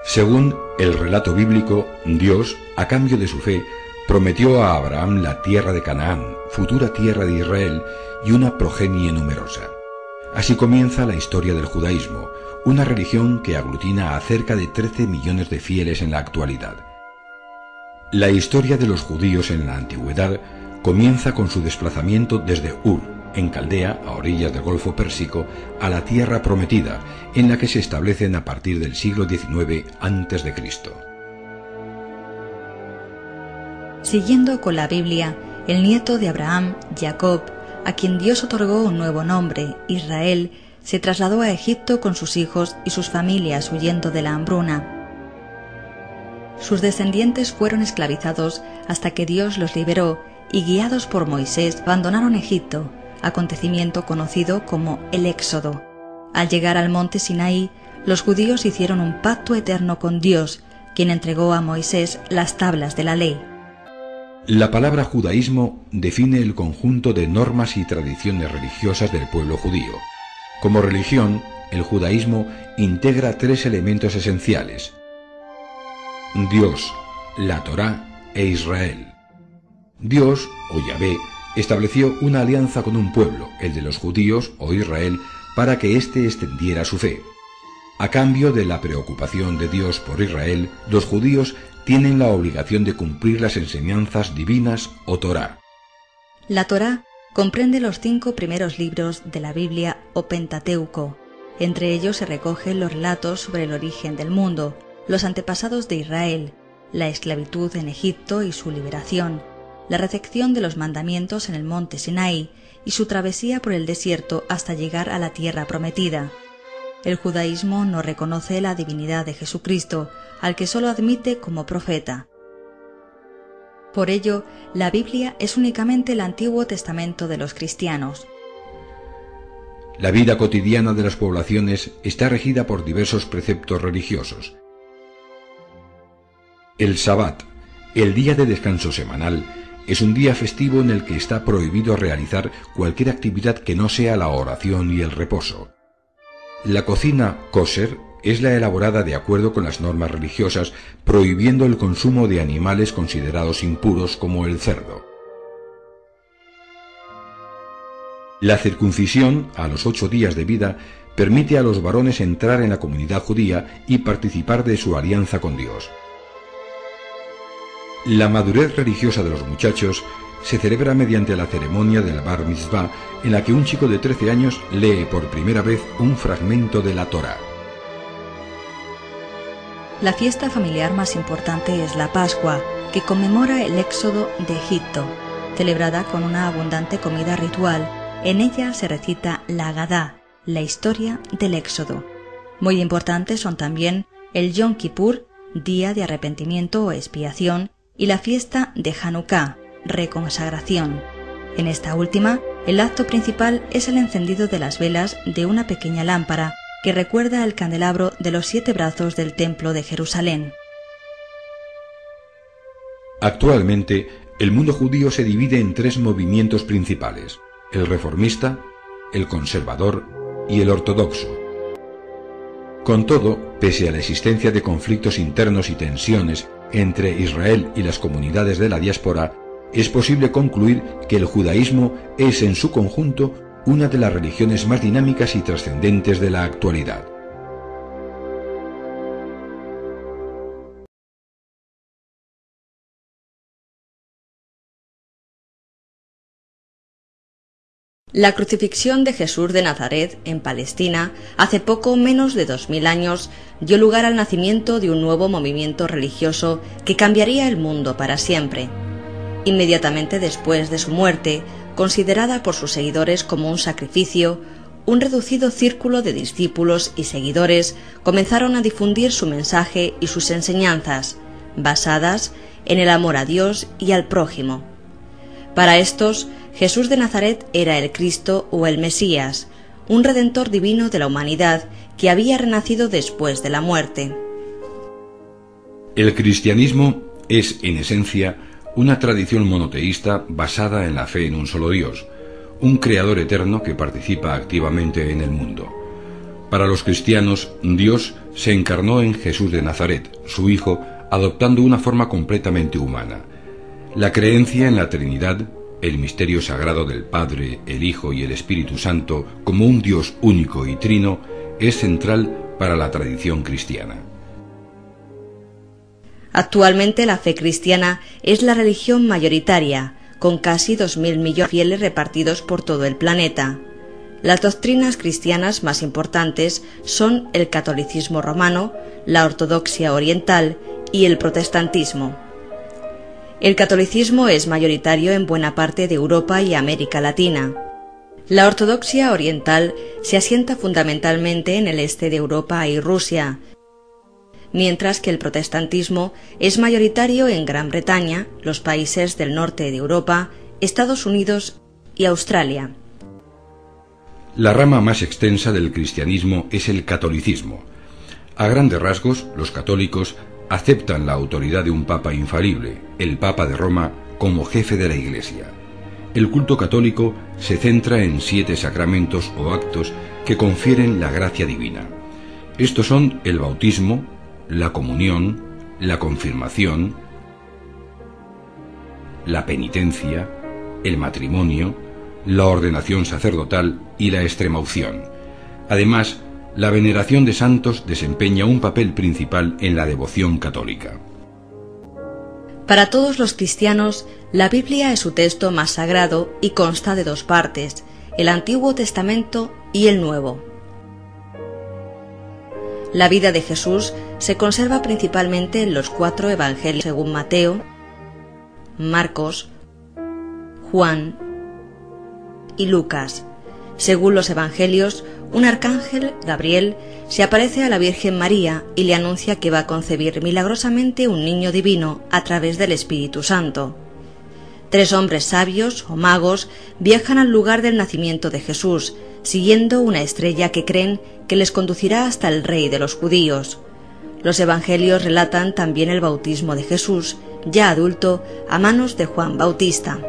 Según el relato bíblico, Dios, a cambio de su fe, prometió a Abraham la tierra de Canaán, futura tierra de Israel, y una progenie numerosa. Así comienza la historia del judaísmo, una religión que aglutina a cerca de 13 millones de fieles en la actualidad. La historia de los judíos en la antigüedad comienza con su desplazamiento desde Ur, en Caldea, a orillas del Golfo Pérsico, a la tierra prometida, en la que se establecen a partir del siglo XIX a.C. Siguiendo con la Biblia, el nieto de Abraham, Jacob, a quien Dios otorgó un nuevo nombre, Israel, se trasladó a Egipto con sus hijos y sus familias huyendo de la hambruna. Sus descendientes fueron esclavizados hasta que Dios los liberó y, guiados por Moisés, abandonaron Egipto, acontecimiento conocido como el Éxodo. Al llegar al monte Sinaí, los judíos hicieron un pacto eterno con Dios, quien entregó a Moisés las tablas de la ley. La palabra judaísmo define el conjunto de normas y tradiciones religiosas del pueblo judío. Como religión, el judaísmo integra 3 elementos esenciales: Dios, la Torá e Israel. Dios, o Yahvé, estableció una alianza con un pueblo, el de los judíos o Israel, para que éste extendiera su fe. A cambio de la preocupación de Dios por Israel, los judíos tienen la obligación de cumplir las enseñanzas divinas o Torá. La Torá comprende los 5 primeros libros de la Biblia o Pentateuco. Entre ellos se recogen los relatos sobre el origen del mundo, los antepasados de Israel, la esclavitud en Egipto y su liberación, la recepción de los mandamientos en el monte Sinaí y su travesía por el desierto hasta llegar a la tierra prometida. El judaísmo no reconoce la divinidad de Jesucristo, al que solo admite como profeta. Por ello, la Biblia es únicamente el Antiguo Testamento de los cristianos. La vida cotidiana de las poblaciones está regida por diversos preceptos religiosos. El Sabbat, el día de descanso semanal, es un día festivo en el que está prohibido realizar cualquier actividad que no sea la oración y el reposo. La cocina kosher es la elaborada de acuerdo con las normas religiosas, prohibiendo el consumo de animales considerados impuros como el cerdo. La circuncisión, a los 8 días de vida, permite a los varones entrar en la comunidad judía y participar de su alianza con Dios. La madurez religiosa de los muchachos se celebra mediante la ceremonia del Bar Mitzvah, en la que un chico de 13 años lee por primera vez un fragmento de la Torá. La fiesta familiar más importante es la Pascua, que conmemora el éxodo de Egipto, celebrada con una abundante comida ritual. En ella se recita la Agadá, la historia del éxodo. Muy importantes son también el Yom Kippur, día de arrepentimiento o expiación, y la fiesta de Hanukkah, reconsagración. En esta última, el acto principal es el encendido de las velas de una pequeña lámpara que recuerda el candelabro de los 7 brazos del Templo de Jerusalén. Actualmente, el mundo judío se divide en 3 movimientos principales: el reformista, el conservador y el ortodoxo. Con todo, pese a la existencia de conflictos internos y tensiones entre Israel y las comunidades de la diáspora, es posible concluir que el judaísmo es en su conjunto una de las religiones más dinámicas y trascendentes de la actualidad. La crucifixión de Jesús de Nazaret en Palestina, hace poco menos de 2000 años, dio lugar al nacimiento de un nuevo movimiento religioso que cambiaría el mundo para siempre. Inmediatamente después de su muerte, considerada por sus seguidores como un sacrificio, un reducido círculo de discípulos y seguidores comenzaron a difundir su mensaje y sus enseñanzas, basadas en el amor a Dios y al prójimo. Para estos, Jesús de Nazaret era el Cristo o el Mesías, un redentor divino de la humanidad que había renacido después de la muerte. El cristianismo es, en esencia, una tradición monoteísta basada en la fe en un solo Dios, un creador eterno que participa activamente en el mundo. Para los cristianos, Dios se encarnó en Jesús de Nazaret, su Hijo, adoptando una forma completamente humana. La creencia en la Trinidad, el misterio sagrado del Padre, el Hijo y el Espíritu Santo como un Dios único y trino, es central para la tradición cristiana. Actualmente la fe cristiana es la religión mayoritaria, con casi 2.000 millones de fieles repartidos por todo el planeta. Las doctrinas cristianas más importantes son el catolicismo romano, la ortodoxia oriental y el protestantismo. El catolicismo es mayoritario en buena parte de Europa y América Latina. La ortodoxia oriental se asienta fundamentalmente en el este de Europa y Rusia, mientras que el protestantismo es mayoritario en Gran Bretaña, los países del norte de Europa, Estados Unidos y Australia. La rama más extensa del cristianismo es el catolicismo. A grandes rasgos, los católicos aceptan la autoridad de un papa infalible, el Papa de Roma, como jefe de la Iglesia. El culto católico se centra en 7 sacramentos o actos que confieren la gracia divina. Estos son el bautismo, la comunión, la confirmación, la penitencia, el matrimonio, la ordenación sacerdotal y la extremaunción. Además, la veneración de santos desempeña un papel principal en la devoción católica. Para todos los cristianos, la Biblia es su texto más sagrado y consta de 2 partes, el Antiguo Testamento y el Nuevo. La vida de Jesús se conserva principalmente en los 4 evangelios según Mateo, Marcos, Juan y Lucas. Según los evangelios, un arcángel, Gabriel, se aparece a la Virgen María y le anuncia que va a concebir milagrosamente un niño divino a través del Espíritu Santo. 3 hombres sabios o magos viajan al lugar del nacimiento de Jesús, siguiendo una estrella que creen que les conducirá hasta el Rey de los judíos. Los evangelios relatan también el bautismo de Jesús, ya adulto, a manos de Juan Bautista.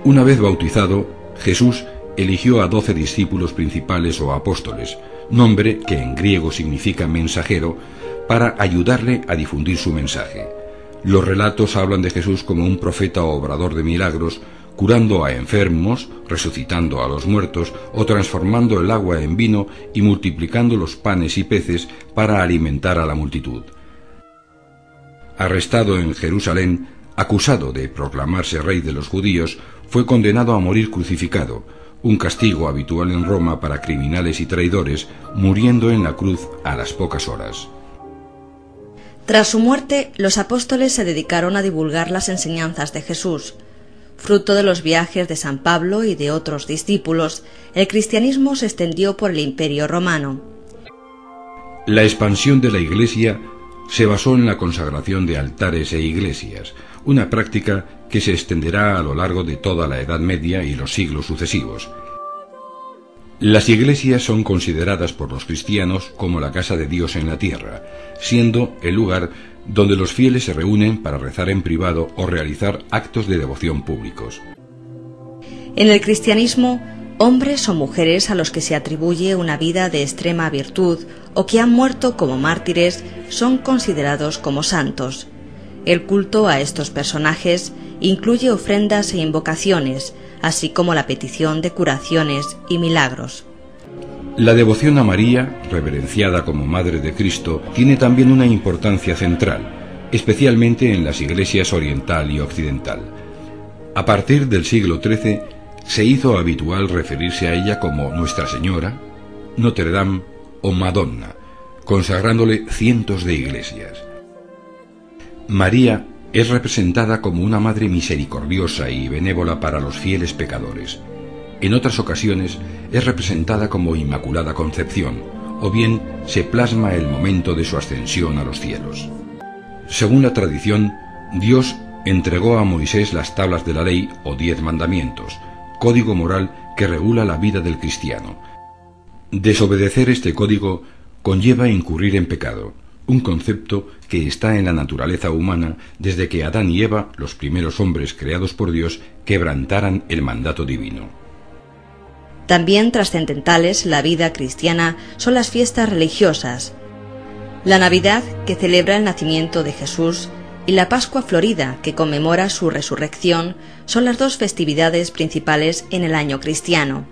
Una vez bautizado, Jesús eligió a 12 discípulos principales o apóstoles, nombre que en griego significa mensajero, para ayudarle a difundir su mensaje. Los relatos hablan de Jesús como un profeta o obrador de milagros, curando a enfermos, resucitando a los muertos o transformando el agua en vino y multiplicando los panes y peces para alimentar a la multitud. Arrestado en Jerusalén, acusado de proclamarse rey de los judíos, fue condenado a morir crucificado, un castigo habitual en Roma para criminales y traidores, muriendo en la cruz a las pocas horas. Tras su muerte, los apóstoles se dedicaron a divulgar las enseñanzas de Jesús. Fruto de los viajes de San Pablo y de otros discípulos, el cristianismo se extendió por el Imperio Romano. La expansión de la Iglesia se basó en la consagración de altares e iglesias, una práctica que se extenderá a lo largo de toda la Edad Media y los siglos sucesivos. Las iglesias son consideradas por los cristianos como la casa de Dios en la tierra, siendo el lugar donde los fieles se reúnen para rezar en privado o realizar actos de devoción públicos. En el cristianismo, hombres o mujeres a los que se atribuye una vida de extrema virtud o que han muerto como mártires son considerados como santos. El culto a estos personajes incluye ofrendas e invocaciones, así como la petición de curaciones y milagros. La devoción a María, reverenciada como Madre de Cristo, tiene también una importancia central, especialmente en las iglesias oriental y occidental. A partir del siglo XIII, se hizo habitual referirse a ella como Nuestra Señora, Notre Dame o Madonna, consagrándole cientos de iglesias. María es representada como una madre misericordiosa y benévola para los fieles pecadores. En otras ocasiones es representada como Inmaculada Concepción, o bien se plasma el momento de su ascensión a los cielos. Según la tradición, Dios entregó a Moisés las tablas de la ley o 10 mandamientos, código moral que regula la vida del cristiano. Desobedecer este código conlleva incurrir en pecado, un concepto que está en la naturaleza humana desde que Adán y Eva, los primeros hombres creados por Dios, quebrantaran el mandato divino. También trascendentales en la vida cristiana son las fiestas religiosas. La Navidad, que celebra el nacimiento de Jesús, y la Pascua Florida, que conmemora su resurrección, son las dos festividades principales en el año cristiano.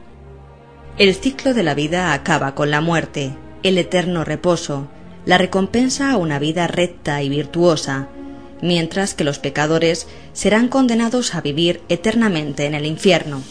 El ciclo de la vida acaba con la muerte, el eterno reposo, la recompensa a una vida recta y virtuosa, mientras que los pecadores serán condenados a vivir eternamente en el infierno.